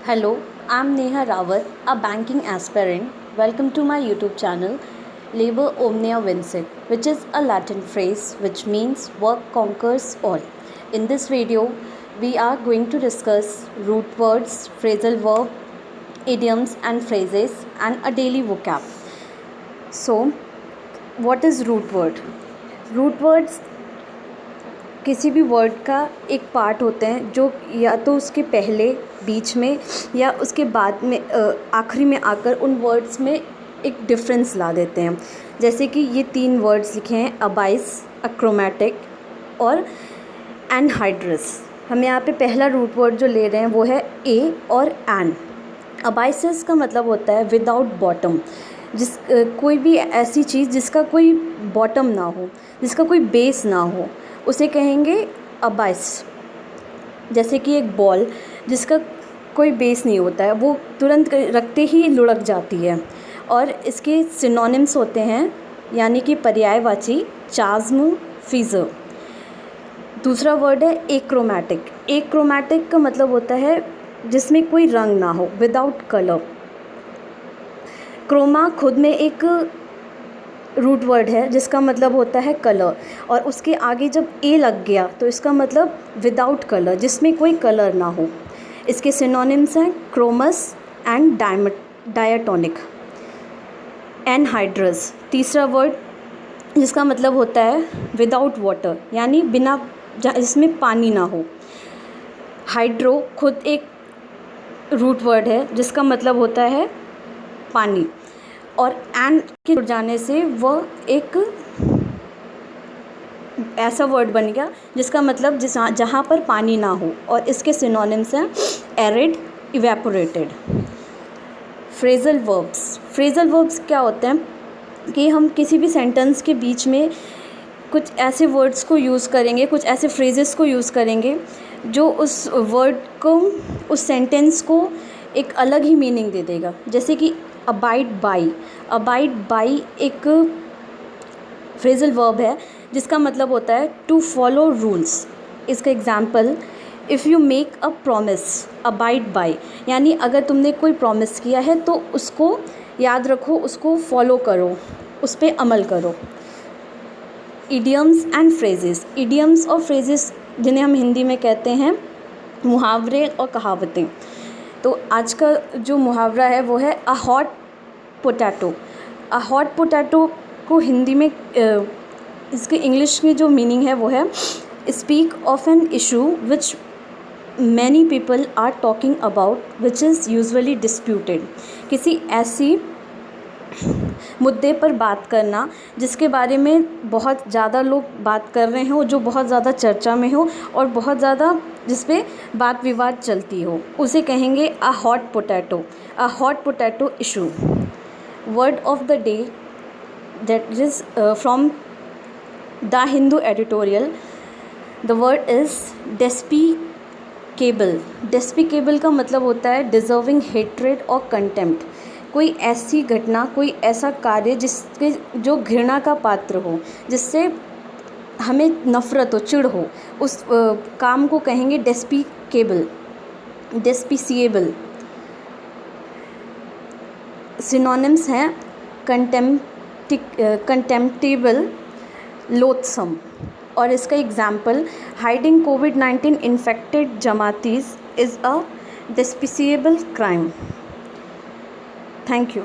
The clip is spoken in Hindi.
Hello, I'm Neha Rawat, a banking aspirant. Welcome to my YouTube channel, Labor Omnia Vincit, which is a Latin phrase which means work conquers all. In this video, we are going to discuss root words, phrasal verb, idioms and phrases, and a daily vocab. So, what is root word? Root words किसी भी वर्ड का एक पार्ट होते हैं जो या तो उसके पहले, बीच में या उसके बाद में आखिरी में आकर उन वर्ड्स में एक डिफरेंस ला देते हैं। जैसे कि ये 3 वर्ड्स लिखे हैं, अबाइस, अक्रोमेटिक और एनहाइड्रस। हम यहाँ पे पहला रूट वर्ड जो ले रहे हैं वो है ए और एन। अबाइसिस का मतलब होता है विदाउट बॉटम, कोई भी ऐसी चीज़ जिसका कोई बॉटम ना हो, जिसका कोई बेस ना हो, उसे कहेंगे अबाइस। जैसे कि एक बॉल जिसका कोई बेस नहीं होता है, वो तुरंत रखते ही लुढ़क जाती है। और इसके सिनोनिम्स होते हैं, यानी कि पर्यायवाची, चाज्म, फीज़र। दूसरा वर्ड है एक्रोमैटिक। एक्रोमैटिक का मतलब होता है जिसमें कोई रंग ना हो, विदाउट कलर। क्रोमा खुद में एक रूट वर्ड है जिसका मतलब होता है कलर, और उसके आगे जब ए लग गया तो इसका मतलब विदाउट कलर, जिसमें कोई कलर ना हो। इसके सिनोनिम्स हैं क्रोमस एंड डायटोनिक। एनहाइड्रस तीसरा वर्ड जिसका मतलब होता है विदाउट वाटर, यानी बिना, जिसमें पानी ना हो। हाइड्रो खुद एक रूट वर्ड है जिसका मतलब होता है पानी, और एन के जुड़ जाने से वह एक ऐसा वर्ड बन गया जिसका मतलब जहाँ पर पानी ना हो। और इसके सिनोनिम्स हैं arid, evaporated. Phrasal verbs. Phrasal verbs क्या होते हैं कि हम किसी भी सेंटेंस के बीच में कुछ ऐसे वर्ड्स को यूज़ करेंगे, कुछ ऐसे फ्रेजेस को यूज़ करेंगे जो उस वर्ड को, उस सेंटेंस को एक अलग ही मीनिंग दे देगा। जैसे कि अबाइड बाई। अबाइड बाई एक फ्रेजल वर्ब है जिसका मतलब होता है टू फॉलो रूल्स। इसका example, if you make a promise abide by, यानी अगर तुमने कोई प्रॉमिस किया है तो उसको याद रखो, उसको फॉलो करो, उस पर अमल करो। Idioms and phrases. इडियम्स और फ्रेजेस जिन्हें हम हिंदी में कहते हैं मुहावरे और कहावतें। तो आज का जो मुहावरा है वो है a hot potato. A hot potato को हिंदी में इसके इंग्लिश में जो मीनिंग है वो है speak of an issue which many people are talking about which is usually disputed. किसी ऐसी मुद्दे पर बात करना जिसके बारे में बहुत ज़्यादा लोग बात कर रहे हो, जो बहुत ज़्यादा चर्चा में हो और बहुत ज़्यादा जिस पे बात विवाद चलती हो, उसे कहेंगे a hot potato. A hot potato issue. Word of the day that is from the Hindu editorial. The word is despicable. Despicable का मतलब होता है डिज़र्विंग हेट्रेड और कंटेम्प्ट। कोई ऐसी घटना, कोई ऐसा कार्य जिसके जो घृणा का पात्र हो, जिससे हमें नफ़रत हो, चिढ़ हो, उस काम को कहेंगे डेस्पिकेबल, डेस्पिसिएबल। सिनोनिम्स हैं कंटेम्प्टेबल, लोथसम। और इसका एग्जाम्पल, हाइडिंग कोविड-19 इन्फेक्टेड जमातीज is a despicable crime. Thank you.